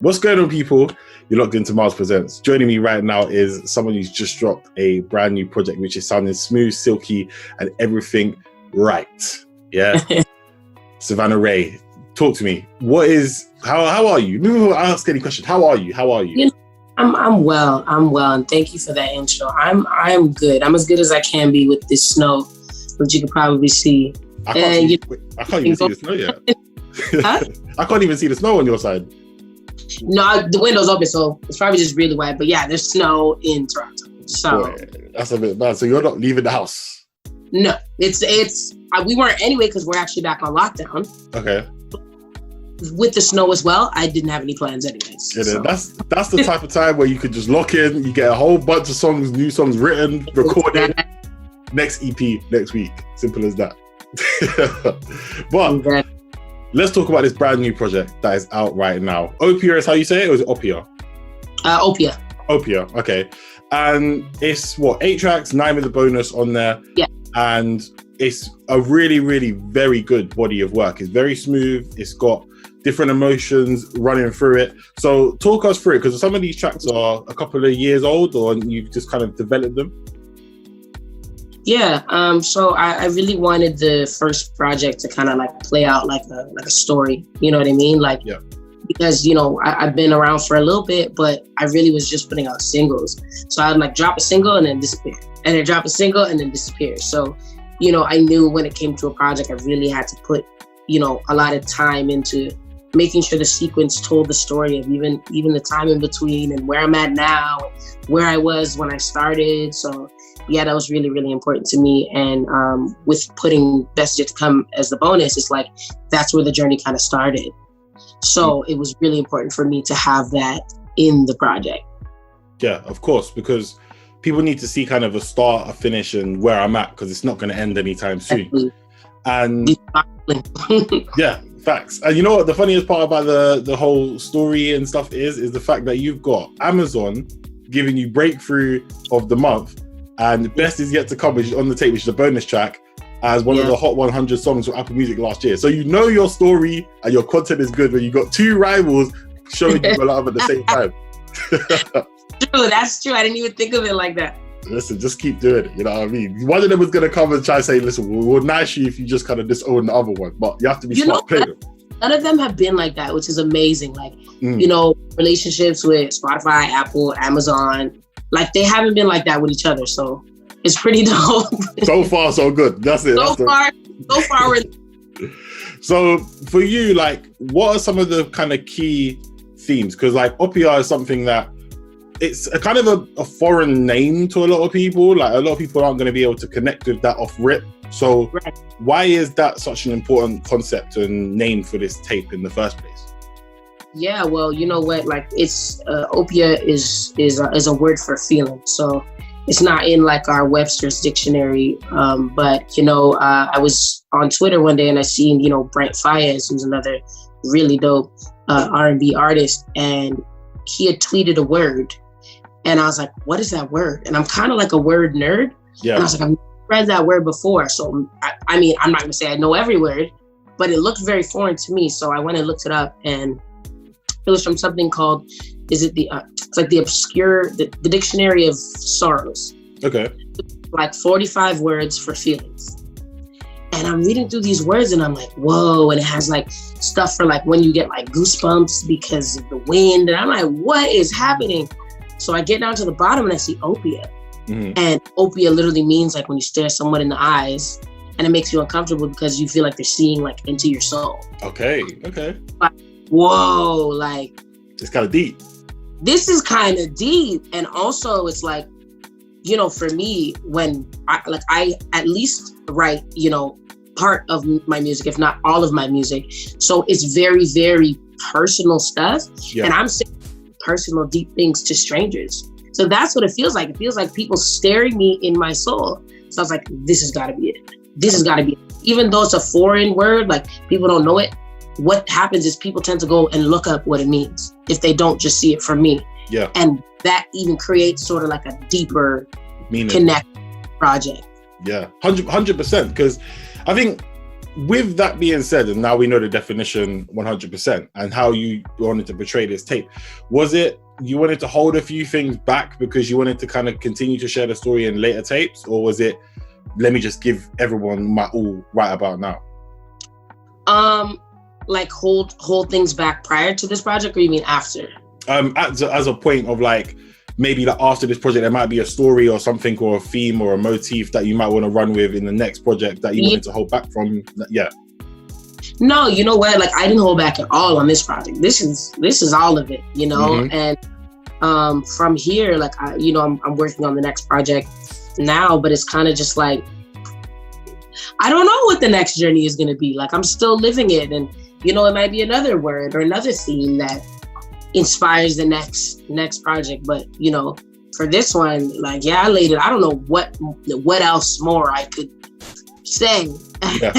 What's going on, people? You're locked into Myles Presents. Joining me right now is someone who's just dropped a brand new project, which is sounding smooth, silky, and everything right. Yeah. Savannah Ré, talk to me. How are you? Before I ask any question, how are you? I'm well, and thank you for that intro. I'm good. I'm as good as I can be with this snow, which you can probably see. I can't even see the snow yet. Huh? I can't even see the snow on your side. No, the window's open, so it's probably just really wide. But yeah, there's snow in Toronto. So boy, that's a bit bad. So you're not leaving the house? No, we weren't anyway because we're actually back on lockdown. Okay. With the snow as well, I didn't have any plans anyways. Yeah, so. That's the type of time where you could just lock in, you get a whole bunch of songs, new songs written, recorded, next EP next week. Simple as that. But let's talk about this brand new project that is out right now. Opia is how you say it, or is it Opia? Opia. Opia, okay. And it's 8 tracks, 9 with a bonus on there. Yeah. And it's a really, really very good body of work. It's very smooth. It's got different emotions running through it. So talk us through it, because some of these tracks are a couple of years old, or you've just kind of developed them. Yeah, so I really wanted the first project to kind of like play out like a story, you know what I mean? Like, yeah. Because, I've been around for a little bit, but I really was just putting out singles. So I'd like drop a single and then disappear, and then drop a single and then disappear. So, I knew when it came to a project, I really had to put, a lot of time into making sure the sequence told the story of even the time in between and where I'm at now, where I was when I started. So yeah, that was really, really important to me. And with putting Best Yet to Come as the bonus, it's like, that's where the journey kind of started. So it was really important for me to have that in the project. Yeah, of course, because people need to see kind of a start, a finish, and where I'm at, because it's not going to end anytime soon. And yeah, facts. And you know what the funniest part about the whole story and stuff is the fact that you've got Amazon giving you breakthrough of the month, and Best Is Yet to Come, which is on the tape, which is a bonus track, as one of the Hot 100 songs for Apple Music last year. So your story and your content is good when you got 2 rivals showing you a lot at the same time. True, that's true. I didn't even think of it like that. Listen, just keep doing it. You know what I mean? One of them was going to come and try to say, listen, we'll nice you if you just kind of disown the other one. But you have to be smart. Play them. None of them have been like that, which is amazing. Like, relationships with Spotify, Apple, Amazon, like they haven't been like that with each other. So it's pretty dope. So far, so good. That's it. So far, we're... So for you, like, what are some of the kind of key themes? Because like Opia is something that it's a kind of a foreign name to a lot of people. Like a lot of people aren't going to be able to connect with that off rip. So Why is that such an important concept and name for this tape in the first place? Yeah, well, you know what? Like it's Opia is a word for feeling. So it's not in like our Webster's dictionary. But I was on Twitter one day and I seen Brent Faiyaz, who's another really dope R&B artist, and he had tweeted a word. And I was like, what is that word? And I'm kind of like a word nerd. Yeah. And I was like, I've read that word before. So, I'm not going to say I know every word, but it looked very foreign to me. So I went and looked it up, and it was from something called, it's like the Dictionary of Sorrows. Okay. Like 45 words for feelings. And I'm reading through these words and I'm like, whoa. And it has like stuff for like when you get like goosebumps because of the wind. And I'm like, what is happening? So I get down to the bottom and I see Opia. Mm-hmm. And Opia literally means like when you stare someone in the eyes and it makes you uncomfortable because you feel like they're seeing like into your soul. Okay. Like, whoa, like. It's kind of deep. This is kind of deep. And also it's like, for me, when I at least write, part of my music, if not all of my music. So it's very, very personal stuff. Yeah. And I'm saying personal, deep things to strangers. So that's what it feels like. It feels like people staring me in my soul. So I was like, this has got to be it. This has got to be it. Even though it's a foreign word, like people don't know it. What happens is people tend to go and look up what it means if they don't just see it from me. Yeah. And that even creates sort of like a deeper connect project. Yeah, 100%. Because I think with that being said, and now we know the definition 100% and how you wanted to portray this tape, was it you wanted to hold a few things back because you wanted to kind of continue to share the story in later tapes, or was it, let me just give everyone my all right about now? Like hold things back prior to this project, or you mean after? As a point of like, maybe like after this project, there might be a story or something, or a theme or a motif that you might want to run with in the next project that you wanted to hold back from. Yeah. No, you know what? Like, I didn't hold back at all on this project. This is all of it, you know? And from here, like, I'm working on the next project now, but it's kind of just like, I don't know what the next journey is going to be. Like, I'm still living it. And, you know, it might be another word or another theme that inspires the next project. But, you know, for this one, like, yeah, I laid it. I don't know what else more I could say. Yeah.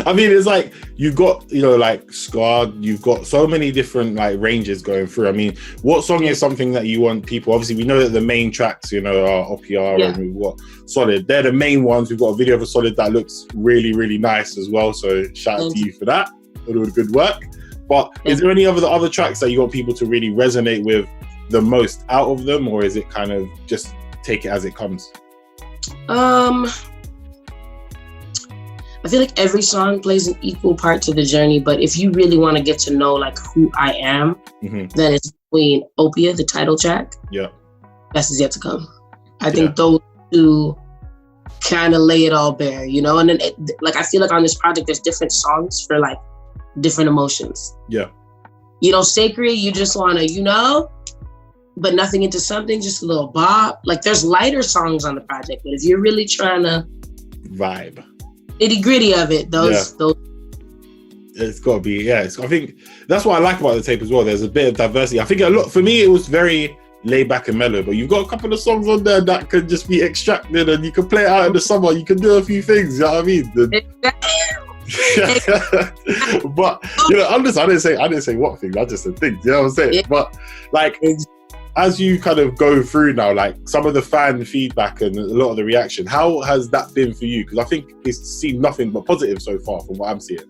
I mean, it's like you've got, you know, like Scarred, you've got so many different like ranges going through. I mean, what song is something that you want people, obviously we know that the main tracks, you know, are Opia and we've got Solid. They're the main ones. We've got a video for Solid that looks really, really nice as well. So shout out to you for that. All good work. But is there any other tracks that you want people to really resonate with the most out of them, or is it kind of just take it as it comes? I feel like every song plays an equal part to the journey, but if you really want to get to know like who I am, then it's between Opia, the title track. Yeah. Best Is Yet to Come. I think those two kind of lay it all bare, you know? And then like, I feel like on this project, there's different songs for like different emotions. Yeah. You know, Sacred, you just want to, you know, but nothing into something, just a little bop. Like there's lighter songs on the project, but if you're really trying to vibe, nitty gritty of it, those it's got to be, I think that's what I like about the tape as well. There's a bit of diversity. I think a lot, for me, it was very laid back and mellow, but you've got a couple of songs on there that could just be extracted and you can play it out in the summer. You can do a few things, you know what I mean? But you know, I didn't say what things, I just said things, you know what I'm saying? But like, as you kind of go through now, like some of the fan feedback and a lot of the reaction, how has that been for you? Because I think it's seen nothing but positive so far from what I'm seeing.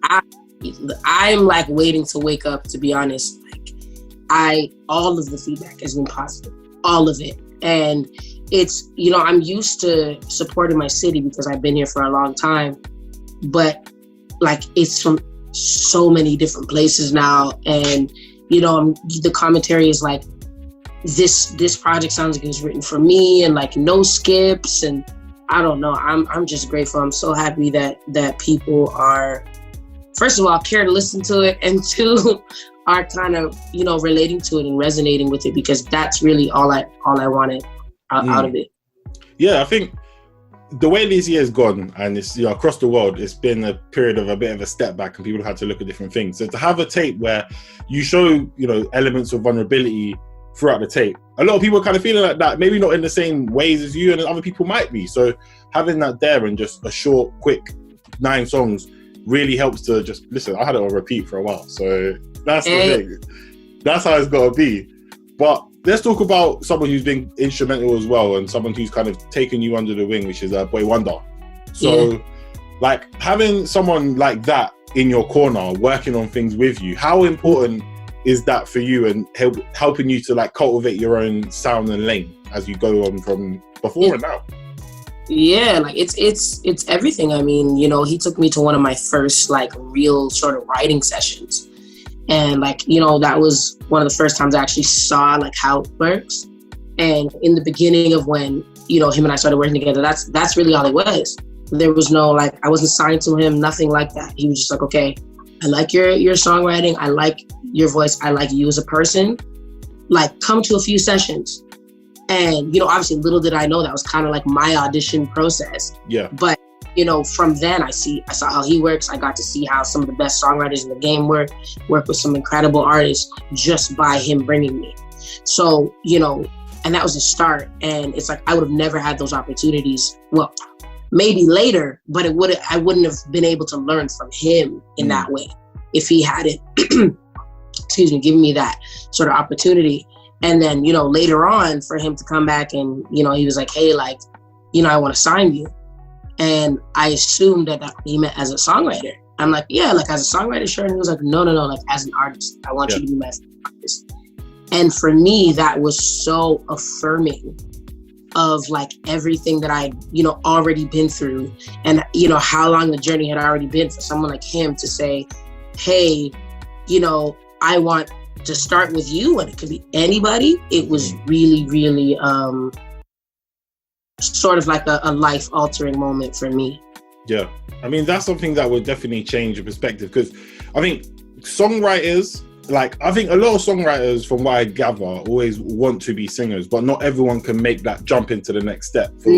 I'm like waiting to wake up, to be honest. Like all of the feedback has been positive, all of it. And it's, you know, I'm used to supporting my city because I've been here for a long time, but like it's from so many different places now. And, you know, the commentary is like, this project sounds like it was written for me, and like no skips, and I don't know. I'm just grateful. I'm so happy that people are, first of all, care to listen to it, and two, are kind of, you know, relating to it and resonating with it, because that's really all I wanted out of it. Yeah, I think the way this year has gone, and it's, you know, across the world, it's been a period of a bit of a step back, and people have had to look at different things. So to have a tape where you show, you know, elements of vulnerability throughout the tape, a lot of people are kind of feeling like that, maybe not in the same ways as you, and other people might be. So having that there and just a short, quick 9 songs really helps to just listen. I had it on repeat for a while, so that's the thing. That's how it's got to be. But let's talk about someone who's been instrumental as well, and someone who's kind of taken you under the wing, which is Boi-1da. So like having someone like that in your corner working on things with you, how important is that for you, and helping you to like cultivate your own sound and lane as you go on from before and now? Yeah, like it's everything. I mean, you know, he took me to one of my first like real sort of writing sessions, and like, you know, that was one of the first times I actually saw like how it works. And in the beginning of when, you know, him and I started working together, that's really all it was. There was no like, I wasn't signed to him, nothing like that. He was just like, okay, I like your songwriting, I like your voice, I like you as a person, like come to a few sessions. And, you know, obviously little did I know that was kind of like my audition process. Yeah. But, you know, from then I saw how he works. I got to see how some of the best songwriters in the game work with some incredible artists just by him bringing me. So, you know, and that was a start. And it's like, I would have never had those opportunities. Well, maybe later, but I wouldn't have been able to learn from him in that way if he hadn't, given me that sort of opportunity. And then, you know, later on for him to come back and, you know, he was like, hey, like, you know, I want to sign you. And I assumed that he meant as a songwriter. I'm like, yeah, like as a songwriter, sure. And he was like, no, like as an artist, I want you to be my artist. And for me, that was so affirming of like everything that I, already been through, and, how long the journey had already been for someone like him to say, hey, I want to start with you, and it could be anybody. It was really, really sort of like a life altering moment for me. Yeah. I mean, that's something that would definitely change your perspective, because I think songwriters, I think a lot of songwriters, from what I gather, always want to be singers, but not everyone can make that jump into the next step for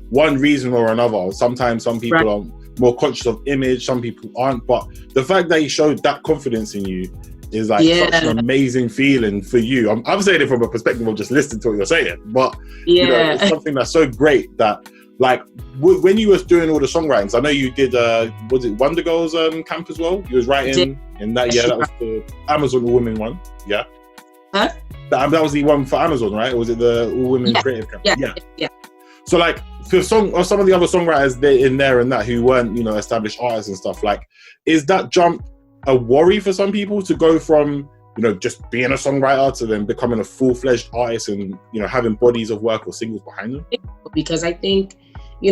one reason or another. Sometimes some people are more conscious of image, some people aren't. But the fact that he showed that confidence in you is such an amazing feeling for you. I'm saying it from a perspective of just listening to what you're saying, but it's something that's so great that, when you was doing all the songwritings, I know you did, was it Wonder Girls camp as well? You was writing in that, that was the Amazon All Women one, yeah? Huh? That was the one for Amazon, right? Or was it the All Women Creative Camp? Yeah. So for some of the other songwriters in there and that who weren't, established artists and stuff, is that jump a worry for some people to go from, just being a songwriter to then becoming a full-fledged artist and, having bodies of work or singles behind them? Because I think,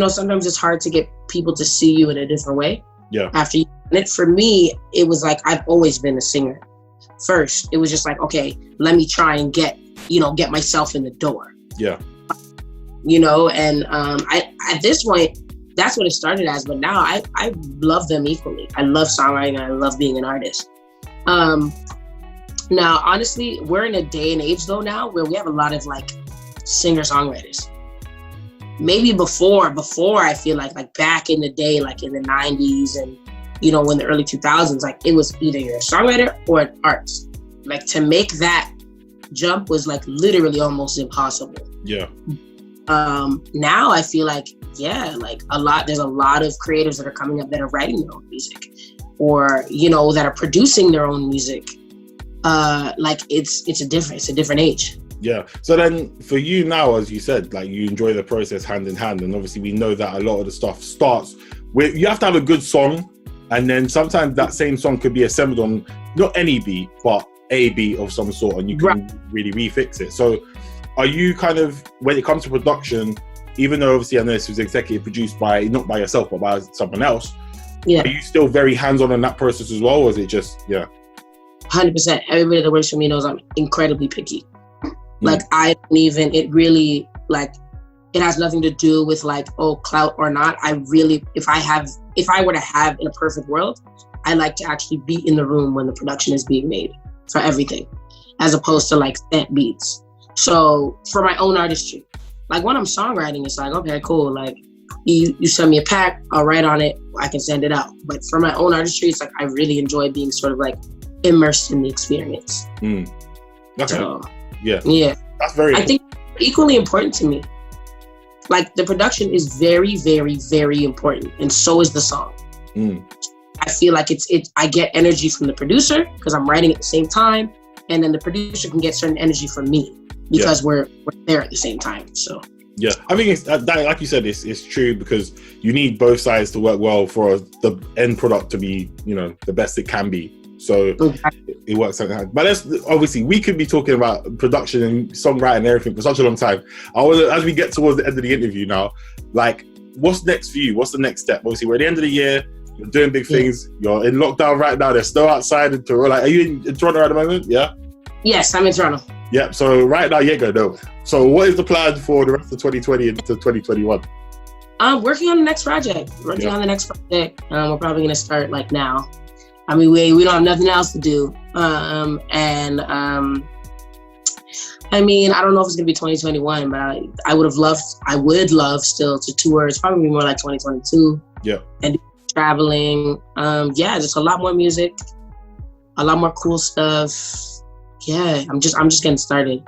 sometimes it's hard to get people to see you in a different way. Yeah. After you, and for me, it was like, I've always been a singer. First, it was just like, okay, let me try and get myself in the door. Yeah. And I at this point, that's what it started as. But now I love them equally. I love songwriting and I love being an artist. Now, honestly, we're in a day and age though now where we have a lot of singer-songwriters. Maybe before I feel like back in the day, like in the 90s and, in the early 2000s, it was either you're a songwriter or an artist. To make that jump was literally almost impossible. Yeah. Now I feel there's a lot of creatives that are coming up that are writing their own music, or, that are producing their own music. It's a different age. Yeah. So then for you now, as you said, you enjoy the process hand in hand. And obviously we know that a lot of the stuff starts with, you have to have a good song. And then sometimes that same song could be assembled on not any beat, but a beat of some sort. And you can really refix it. So are you kind of, when it comes to production, even though obviously I know this was executive produced not by yourself, but by someone else, are you still very hands-on in that process as well? Or is it just, 100%. Everybody that works for me knows I'm incredibly picky. I don't even, it really, it has nothing to do with clout or not. I really, if I were to have in a perfect world, I like to actually be in the room when the production is being made for everything, as opposed to set beats. So for my own artistry, when I'm songwriting, it's okay, cool. You send me a pack, I'll write on it, I can send it out. But for my own artistry, it's I really enjoy being sort of immersed in the experience. Okay. So, yeah. That's very. I think equally important to me. The production is very, very, very important, and so is the song. I feel I get energy from the producer because I'm writing at the same time, and then the producer can get certain energy from me because we're there at the same time. So. Yeah, I think it's like you said, it's true, because you need both sides to work well for the end product to be, the best it can be. So it works like that. But obviously we could be talking about production and songwriting and everything for such a long time. As we get towards the end of the interview now, what's next for you? What's the next step? Obviously we're at the end of the year, you're doing big things, you're in lockdown right now, they're still outside in Toronto. Are you in Toronto at the moment? Yeah? Yes, I'm in Toronto. Yeah, so right now you ain't gonna know. So what is the plan for the rest of 2020 into 2021? I'm working on the next project. We're probably gonna start now. I mean, we don't have nothing else to do. I mean, I don't know if it's gonna be 2021, but I would love still to tour. It's probably more like 2022. Yeah. And traveling. Just a lot more music, a lot more cool stuff. Yeah, I'm just getting started.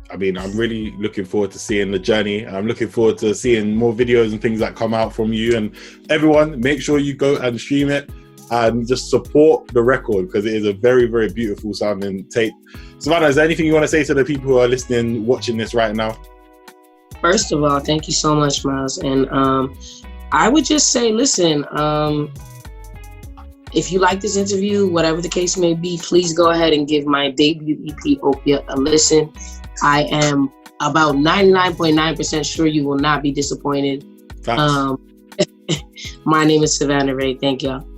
I mean, I'm really looking forward to seeing the journey. I'm looking forward to seeing more videos and things that come out from you. And everyone, make sure you go and stream it and just support the record, because it is a very, very beautiful sounding tape. Savannah, is there anything you want to say to the people who are listening, watching this right now? First of all, thank you so much, Myles. And I would just say, listen, if you like this interview, whatever the case may be, please go ahead and give my debut EP, Opia, a listen. I am about 99.9% sure you will not be disappointed. My name is Savannah Ré. Thank y'all.